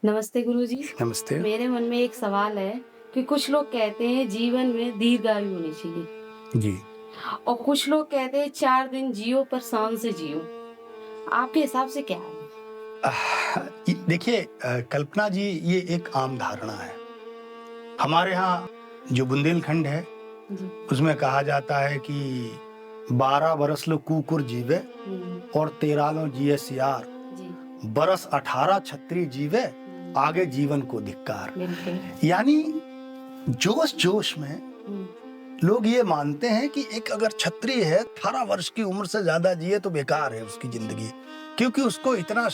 नमस्ते गुरुजी। नमस्ते। मेरे मन में एक सवाल है कि कुछ लोग कहते हैं जीवन में दीर्घायु होनी चाहिए जी। और कुछ लोग कहते हैं 4 दिन जियो पर शान से जियो। आपके हिसाब से क्या है? देखिए कल्पना जी, ये एक आम धारणा है। हमारे यहाँ जो बुंदेलखंड है, जी। उसमें कहा जाता है कि 12 बरस लो कुकुर जीवे हुँ, और 13 लो जिये सियार, जी। बरस 18 छत्री जीवे, हुँ, आगे जीवन को धिक्कार। बिल्कुल। यानी जोश-जोश में हुँ, लोग ये मानते हैं कि एक अगर क्षत्रिय है 18 वर्ष की उम्र से ज्यादा जिए तो बेकार है उसकी जिंदगी, क्योंकि उसको इतना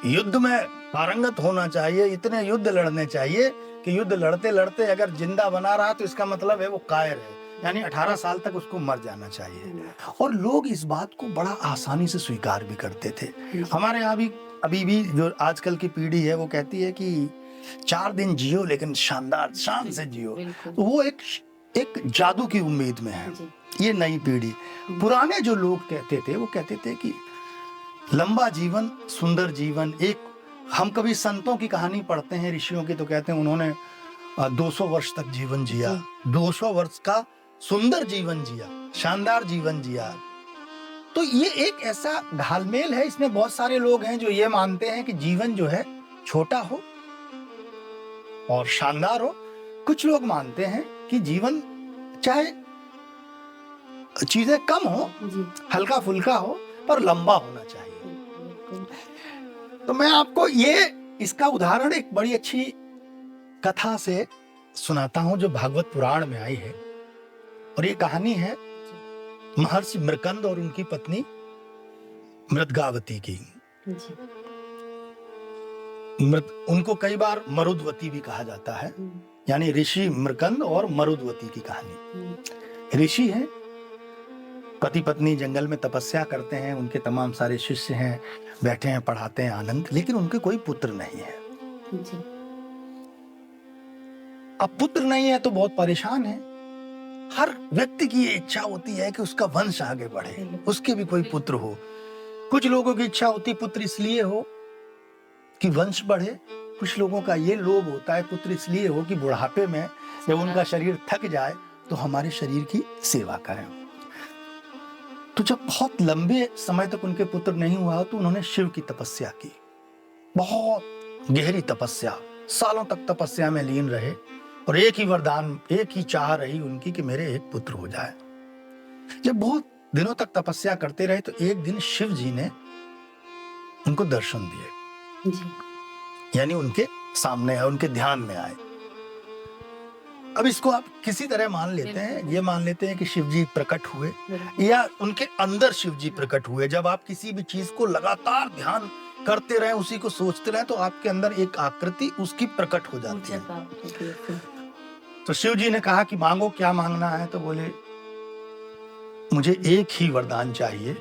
युद्ध में पारंगत होना चाहिए, इतने युद्ध लड़ने चाहिए कि युद्ध लड़ते लड़ते अगर जिंदा बना रहा तो इसका मतलब है वो कायर है, यानी 18 साल तक उसको मर जाना चाहिए। हुँ, और लोग इस बात को बड़ा आसानी से स्वीकार भी करते थे। जी। हमारे यहाँ भी अभी भी जो आजकल की पीढ़ी है वो कहती है कि 4 दिन जियो लेकिन शानदार शान से जियो। बिल्कुल। तो वो एक जादू की उम्मीद में है। जी। ये नई पीढ़ी, पुराने जो लोग कहते थे वो कहते थे कि लंबा जीवन, सुंदर जीवन। एक हम कभी संतों की कहानी पढ़ते हैं, ऋषियों की, तो कहते हैं उन्होंने 200 वर्ष तक जीवन जिया, जी। 200 वर्ष का सुंदर जीवन जिया, शानदार जीवन जिया। तो ये एक ऐसा घालमेल है, इसमें बहुत सारे लोग हैं जो ये मानते हैं कि जीवन जो है छोटा हो और शानदार हो। कुछ लोग मानते हैं कि जीवन चाहे चीजें कम हो, जी। हल्का फुल्का हो, पर लंबा होना चाहिए। बिल्कुल। तो मैं आपको ये इसका उदाहरण एक बड़ी अच्छी कथा से सुनाता हूं जो भागवत पुराण में आई है। और ये कहानी है महर्षि मृकंद और उनकी पत्नी मृदगावती की। जी। उनको कई बार मरुदवती भी कहा जाता है, हुँ, यानी ऋषि मृकंद और मरुदवती की कहानी। हुँ, ऋषि हैं, पति पत्नी जंगल में तपस्या करते हैं, उनके तमाम सारे शिष्य हैं, बैठे हैं, पढ़ाते हैं आनंद, लेकिन उनके कोई पुत्र नहीं है। जी। अब पुत्र नहीं है तो बहुत परेशान है। हर व्यक्ति की ये इच्छा होती है कि उसका वंश आगे बढ़े, उसके भी कोई पुत्र हो। कुछ लोगों की इच्छा होती है पुत्र इसलिए हो कि वंश बढ़े, कुछ लोगों का ये लोभ होता है पुत्र इसलिए हो कि बुढ़ापे में जब उनका शरीर थक जाए तो हमारे शरीर की सेवा करें। तो जब बहुत लंबे समय तक उनके पुत्र नहीं हुआ तो उन्होंने शिव की तपस्या की, बहुत गहरी तपस्या, सालों तक तपस्या में लीन रहे और एक ही वरदान, एक ही चाह रही उनकी कि मेरे एक पुत्र हो जाए। जब बहुत दिनों तक तपस्या करते रहे तो एक दिन शिव जी ने उनको दर्शन दिए, जी। यानी उनके सामने आए, उनके ध्यान में आए। अब इसको आप किसी तरह मान लेते हैं, ये मान लेते हैं कि शिव जी प्रकट हुए या उनके अंदर शिव जी प्रकट हुए। जब आप किसी भी चीज को लगातार ध्यान करते रहे, उसी को सोचते रहे, तो आपके अंदर एक आकृति उसकी प्रकट हो जाती है। तो शिव जी ने कहा कि मांगो, क्या मांगना है? तो बोले मुझे एक ही वरदान चाहिए,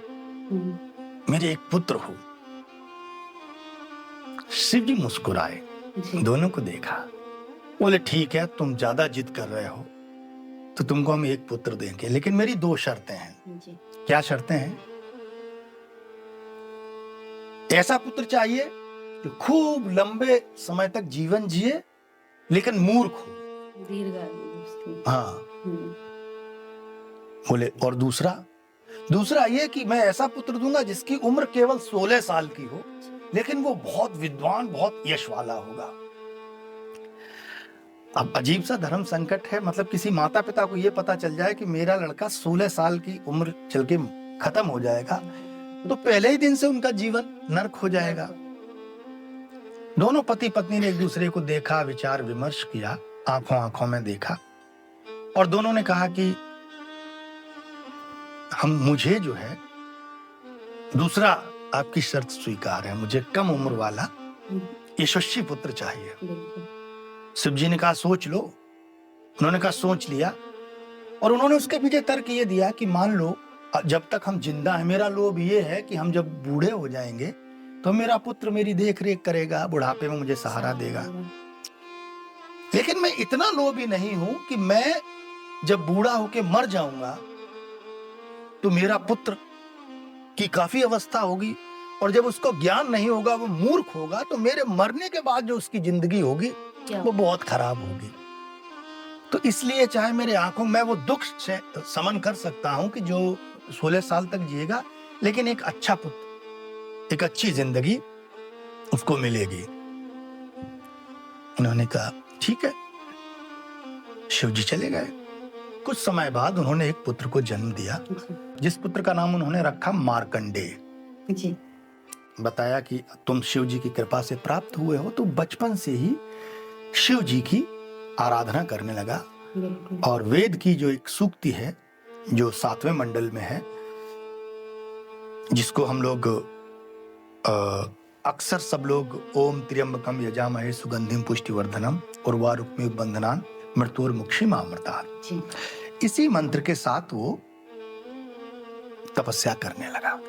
मेरे एक पुत्र हो। शिव जी मुस्कुराए, दोनों को देखा, बोले ठीक है, तुम ज्यादा जिद कर रहे हो तो तुमको हम एक पुत्र देंगे, लेकिन मेरी 2 शर्तें हैं। जी। क्या शर्तें हैं? ऐसा पुत्र चाहिए जो खूब लंबे समय तक जीवन जिए लेकिन मूर्ख हो। दीर्घायु। हाँ। हुँ, बोले और दूसरा ये कि मैं ऐसा पुत्र दूंगा जिसकी उम्र केवल 16 साल की हो, लेकिन वो बहुत विद्वान, बहुत यश वाला होगा। अब अजीब सा धर्म संकट है, मतलब किसी माता पिता को ये पता चल जाए कि मेरा लड़का 16 साल की उम्र चल के खत्म हो जाएगा तो पहले ही दिन से उनका जीवन नर्क हो जाएगा। दोनों पति पत्नी ने एक दूसरे को देखा, विचार विमर्श किया, आंखों आंखों में देखा और दोनों ने कहा कि मुझे जो है दूसरा आपकी शर्त स्वीकार है, मुझे कम उम्र वाला यशस्वी पुत्र चाहिए। शिव जी ने कहा सोच लो। उन्होंने कहा सोच लिया और उन्होंने उसके पीछे तर्क ये दिया कि मान लो जब तक हम जिंदा हैं, मेरा लोभ ये है कि हम जब बूढ़े हो जाएंगे तो मेरा पुत्र मेरी देख रेख करेगा, बुढ़ापे में मुझे सहारा देगा। लेकिन मैं इतना लोभी नहीं हूं कि मैं जब बूढ़ा होके मर जाऊंगा तो मेरा पुत्र की काफी अवस्था होगी और जब उसको ज्ञान नहीं होगा, वो मूर्ख होगा, तो मेरे मरने के बाद जो उसकी जिंदगी होगी क्या वो बहुत खराब होगी। तो इसलिए चाहे मेरे आंखों में वो दुख से समन कर सकता हूं कि जो 16 साल तक जिएगा, लेकिन एक अच्छा पुत्र, एक अच्छी जिंदगी उसको मिलेगी। उन्होंने कहा ठीक है। शिव जी चले गए। कुछ समय बाद उन्होंने एक पुत्र को जन्म दिया, जी जिस पुत्र का नाम उन्होंने रखा मार्कंडेय। जी बताया कि तुम शिव जी की कृपा से प्राप्त हुए हो, तो बचपन से ही शिव जी की आराधना करने लगा। बिल्कुल और वेद की जो एक सूक्ति है, जो 7वें मंडल में है, जिसको हम लोग अक्सर सब लोग ओम त्र्यंबकम यजामहे सुगंधिम पुष्टिवर्धनम उर्वारुकमिव बंधनान मृत्युर्मुक्षीमामृतात्, जी इसी मंत्र के साथ वो तपस्या करने लगा।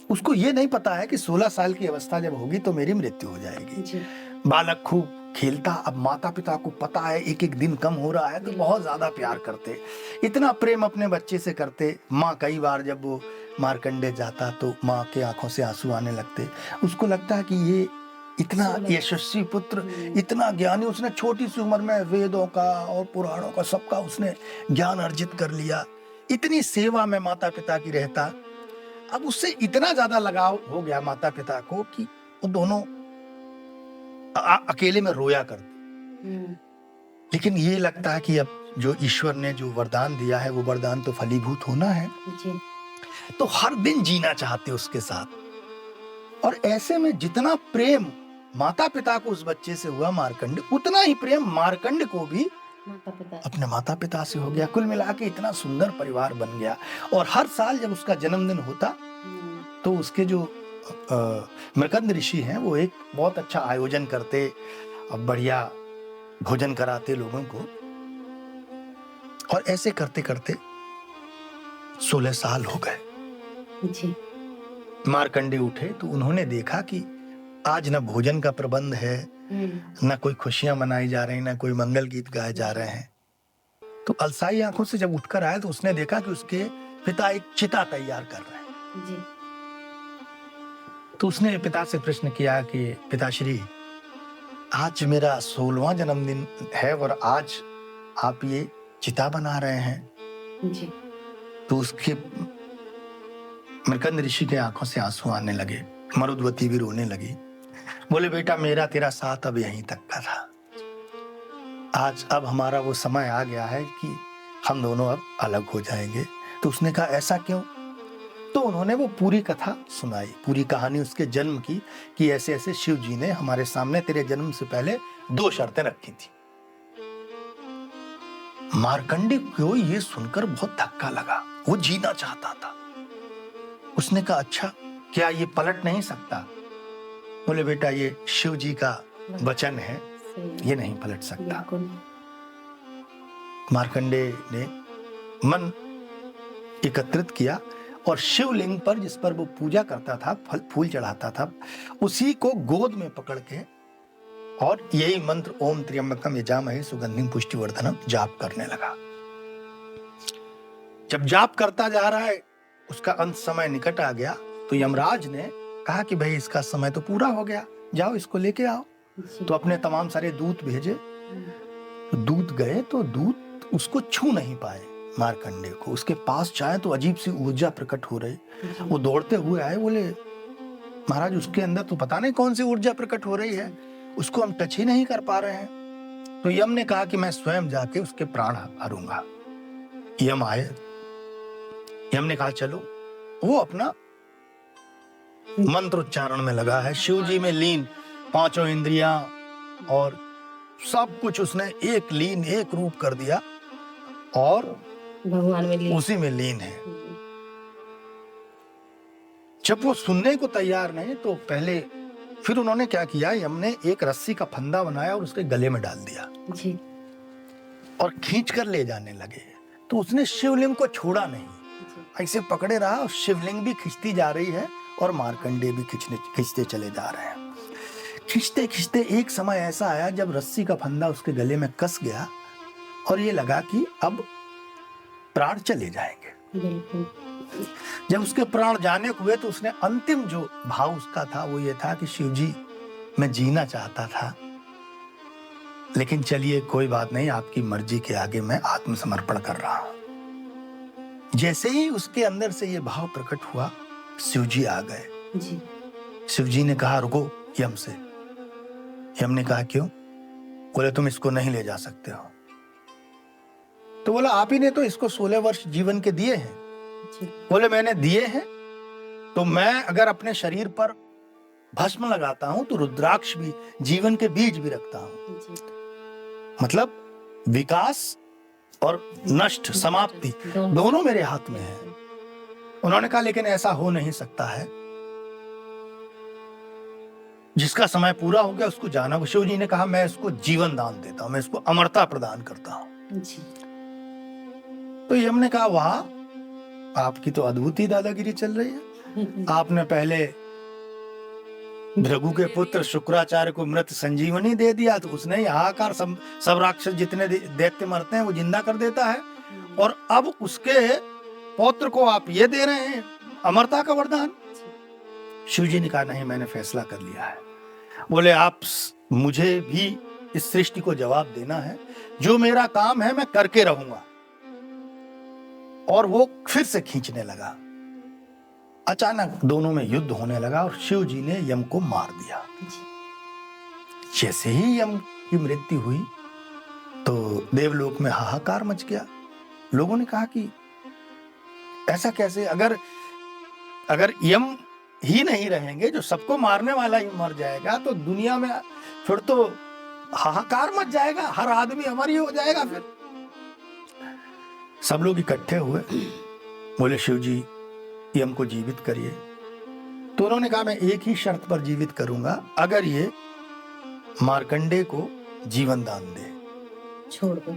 उसको ये नहीं पता है कि 16 साल की अवस्था जब होगी तो मेरी मृत्यु हो जाएगी। जी बालक खूब खेलता। अब माता पिता को पता है एक एक दिन कम हो रहा है, तो बहुत ज्यादा प्यार करते, इतना प्रेम अपने बच्चे से करते। माँ कई बार जब वो मार्कंडे जाता तो माँ के आंखों से आंसू आने लगते। उसको लगता है कि ये इतना यशस्वी पुत्र, इतना ज्ञानी, उसने छोटी सी उम्र में वेदों का और पुराणों का सबका उसने ज्ञान अर्जित कर लिया, इतनी सेवा में माता पिता की रहता। अब उससे इतना ज्यादा लगाव हो गया माता पिता को कि वो दोनों अकेले में रोया करते। लेकिन ये लगता है कि अब जो ईश्वर ने जो वरदान दिया है, वो वरदान तो फलीभूत होना है। जी तो हर दिन जीना चाहते उसके साथ। और ऐसे में जितना प्रेम माता पिता को उस बच्चे से हुआ मार्कंड, उतना ही प्रेम मार्कंड को भी अपने माता पिता से हो गया। कुल मिला के इतना सुंदर परिवार बन गया। और हर साल जब उसका जन्मदिन होता तो उसके जो मृकंद ऋषि हैं, वो एक बहुत अच्छा आयोजन करते और बढ़िया भोजन कराते लोगों को। और ऐसे करते करते 16 साल हो गए। जी मार्कंडे उठे तो उन्होंने देखा कि आज न भोजन का प्रबंध है, न कोई खुशियां मनाई जा रही, न कोई मंगल गीत गाए जा रहे हैं। तो अलसाई आंखों से जब उठकर आया तो उसने देखा कि उसके पिता एक चिता तैयार कर रहे हैं। जी तो उसने पिता से प्रश्न किया कि पिताश्री, आज मेरा 16वां जन्मदिन है और आज आप ये चिता बना रहे हैं। जी तो उसके मृकंद ऋषि के आंखों से आंसू आने लगे। मरुद्वती भी रोने लगी। बोले बेटा, मेरा तेरा साथ अब यहीं तक का था। आज अब हमारा वो समय आ गया है कि हम दोनों अब अलग हो जाएंगे। तो उसने कहा ऐसा क्यों? तो उन्होंने वो पूरी कथा सुनाई, पूरी कहानी उसके जन्म की, कि ऐसे ऐसे शिव जी ने हमारे सामने तेरे जन्म से पहले 2 शर्तें रखी थी। मार्कंडे को ये सुनकर बहुत धक्का लगा। वो जीना चाहता था। उसने कहा अच्छा, क्या ये पलट नहीं सकता? बोले बेटा, ये शिव जी का वचन है, ये नहीं पलट सकता। मार्कंडे ने मन एकत्रित किया और शिवलिंग पर, जिस पर वो पूजा करता था, फल फूल चढ़ाता था, उसी को गोद में पकड़ के और यही मंत्र ओम त्र्यंबकम यजामहे सुगंधिम पुष्टिवर्धनम जाप करने लगा। जब जाप करता जा रहा है, उसका अंत समय निकट आ गया, तो यमराज ने कहा कि भाई इसका समय तो पूरा हो गया, जाओ इसको लेके आओ। तो अपने तमाम सारे दूत भेजे। तो दूत गए तो दूत उसको छू नहीं पाए मार्कंडे को। उसके पास जाए तो अजीब सी ऊर्जा प्रकट हो रही। वो दौड़ते हुए आए, बोले महाराज, उसके अंदर तो पता नहीं कौन सी ऊर्जा प्रकट हो रही है, उसको हम टच ही नहीं कर पा रहे हैं। तो यम ने कहा कि मैं स्वयं जाके उसके प्राण हरूंगा। यम आए। यम ने कहा चलो। वो अपना मंत्र उच्चारण में लगा है, शिव जी में लीन, 5 इंद्रियां और सब कुछ उसने एक लीन, एक रूप कर दिया और भगवान में लीन, उसी में लीन है। जब वो सुनने को तैयार नहीं तो पहले फिर उन्होंने क्या किया, यम ने एक रस्सी का फंदा बनाया और उसके गले में डाल दिया जी और खींच कर ले जाने लगे। तो उसने शिवलिंग को छोड़ा नहीं, ऐसे पकड़े रहा और शिवलिंग भी खिंचती जा रही है और मार्कंडे भी खींचते चले जा रहे हैं। खींचते खींचते एक समय ऐसा आया जब रस्सी का फंदा उसके गले में कस गया और ये लगा कि अब प्राण चले जाएंगे। बिल्कुल। जब उसके प्राण जाने को हुए तो उसने अंतिम जो भाव उसका था वो ये था कि शिव जी, मैं जीना चाहता था, लेकिन चलिए कोई बात नहीं, आपकी मर्जी के आगे मैं आत्मसमर्पण कर रहा हूं। जैसे ही उसके अंदर से ये भाव प्रकट हुआ, शिव जी आ गए। जी। शिव जी ने कहा रुको यम से। यम ने कहा क्यों? बोले तुम इसको नहीं ले जा सकते हो। तो बोला आप ही ने तो इसको 16 वर्ष जीवन के दिए हैं। जी। बोले मैंने दिए हैं, तो मैं अगर अपने शरीर पर भस्म लगाता हूं तो रुद्राक्ष भी, जीवन के बीज भी रखता हूं। जी। मतलब विकास और नष्ट, समाप्ति दोनों मेरे हाथ में है। उन्होंने कहा लेकिन ऐसा हो नहीं सकता है, जिसका समय पूरा हो गया उसको जाना। शिव जी ने कहा मैं इसको जीवन दान देता हूं, मैं इसको अमरता प्रदान करता हूं। जी। तो यम ने कहा वाह, आपकी तो अद्भुत ही दादागिरी चल रही है। आपने पहले भृगु के पुत्र शुक्राचार्य को मृत संजीवनी दे दिया, तो उसने ही हाहाकार, सब राक्षस जितने दैत्य मरते हैं वो जिंदा कर देता है, और अब उसके पौत्र को आप ये दे रहे हैं अमरता का वरदान। शिव जी ने कहा नहीं, मैंने फैसला कर लिया है। बोले आप मुझे भी इस सृष्टि को जवाब देना है, जो मेरा काम है मैं करके रहूंगा। और वो फिर से खींचने लगा। अचानक दोनों में युद्ध होने लगा और शिव जी ने यम को मार दिया। जैसे ही यम की मृत्यु हुई तो देवलोक में हाहाकार मच गया। लोगों ने कहा कि ऐसा कैसे, अगर यम ही नहीं रहेंगे, जो सबको मारने वाला ही मर जाएगा, तो दुनिया में फिर तो हाहाकार मच जाएगा, हर आदमी अमर ही हो जाएगा। फिर सब लोग इकट्ठे हुए, बोले शिव जी यम को जीवित करिए। तो उन्होंने कहा मैं एक ही शर्त पर जीवित करूंगा, अगर ये मार्कंडे को जीवन दान दे, छोड़ दो।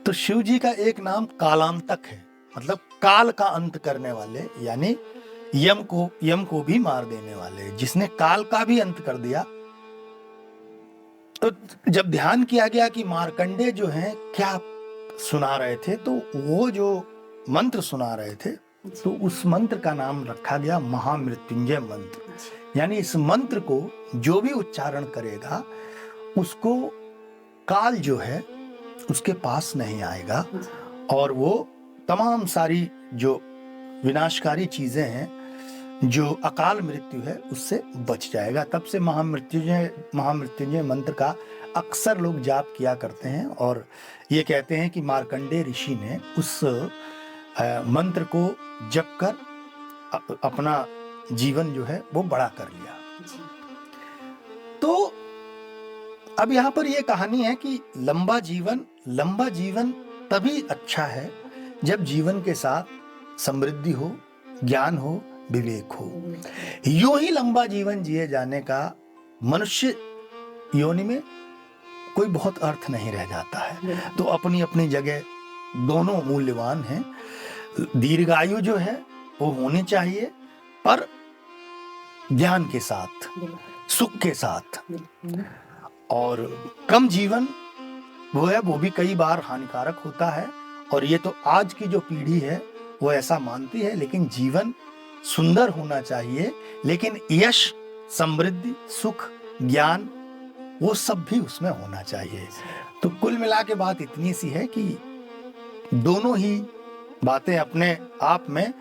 तो शिव जी का एक नाम कालांतक है, मतलब काल का अंत करने वाले, यानी यम को भी मार देने वाले, जिसने काल का भी अंत कर दिया। तो जब ध्यान किया गया कि मार्कंडे जो हैं क्या सुना रहे थे, तो वो जो मंत्र सुना रहे थे, तो उस मंत्र का नाम रखा गया महामृत्युंजय मंत्र। यानी इस मंत्र को जो भी उच्चारण करेगा उसको काल जो है उसके पास नहीं आएगा, और वो तमाम सारी जो विनाशकारी चीजें हैं, जो अकाल मृत्यु है, उससे बच जाएगा। तब से महामृत्युंजय मंत्र का अक्सर लोग जाप किया करते हैं, और ये कहते हैं कि मार्कंडेय ऋषि ने उस मंत्र को जप कर अपना जीवन जो है वो बड़ा कर लिया। तो अब यहाँ पर ये कहानी है कि लंबा जीवन तभी अच्छा है जब जीवन के साथ समृद्धि हो, ज्ञान हो, विवेक हो। यूं ही लंबा जीवन जिए जाने का मनुष्य योनि में कोई बहुत अर्थ नहीं रह जाता है। तो अपनी अपनी जगह दोनों मूल्यवान हैं। दीर्घायु जो है वो होनी चाहिए, पर ज्ञान के साथ, सुख के साथ। और कम जीवन वो है, वो भी कई बार हानिकारक होता है, और ये तो आज की जो पीढ़ी है वो ऐसा मानती है। लेकिन जीवन सुंदर होना चाहिए, लेकिन यश, समृद्धि, सुख, ज्ञान वो सब भी उसमें होना चाहिए। तो कुल मिला के बात इतनी सी है कि दोनों ही बातें अपने आप में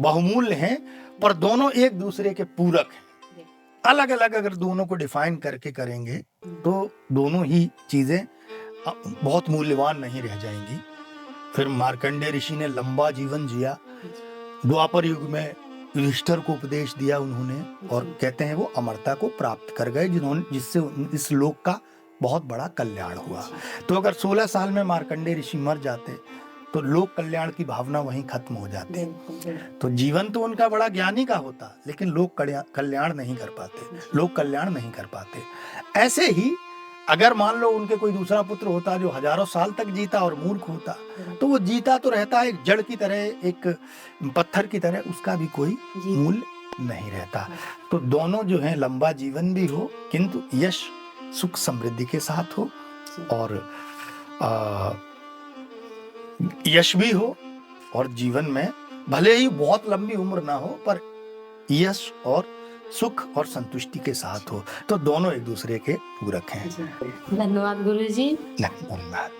बहुमूल्य हैं, पर दोनों एक दूसरे के पूरक हैं। अलग अलग अगर दोनों को डिफाइन करके करेंगे तो दोनों ही चीजें बहुत मूल्यवान नहीं रह जाएंगी। फिर मार्कंडेय ऋषि ने लंबा जीवन जिया, द्वापर युग में युधिष्ठिर को उपदेश दिया उन्होंने, और कहते हैं वो अमरता को प्राप्त कर गए, जिससे इस लोक का बहुत बड़ा कल्याण हुआ। तो अगर 16 साल में मार्कंडेय ऋषि मर जाते तो लोक कल्याण की भावना वहीं खत्म हो जाती। तो जीवन तो उनका बड़ा ज्ञानी का होता, लेकिन लोक कल्याण नहीं कर पाते, लोक कल्याण नहीं कर पाते। ऐसे ही अगर मान लो उनके कोई दूसरा पुत्र होता जो हजारों साल तक जीता और मूर्ख होता, तो वो जीता तो रहता एक जड़ की तरह, एक पत्थर की तरह, उसका भी कोई मूल्य नहीं रहता। तो दोनों जो है लंबा जीवन भी हो, किंतु यश, सुख, समृद्धि के साथ हो, और यश भी हो, और जीवन में भले ही बहुत लंबी उम्र ना हो पर यश और सुख और संतुष्टि के साथ हो, तो दोनों एक दूसरे के पूरक हैं। धन्यवाद गुरुजी। धन्यवाद।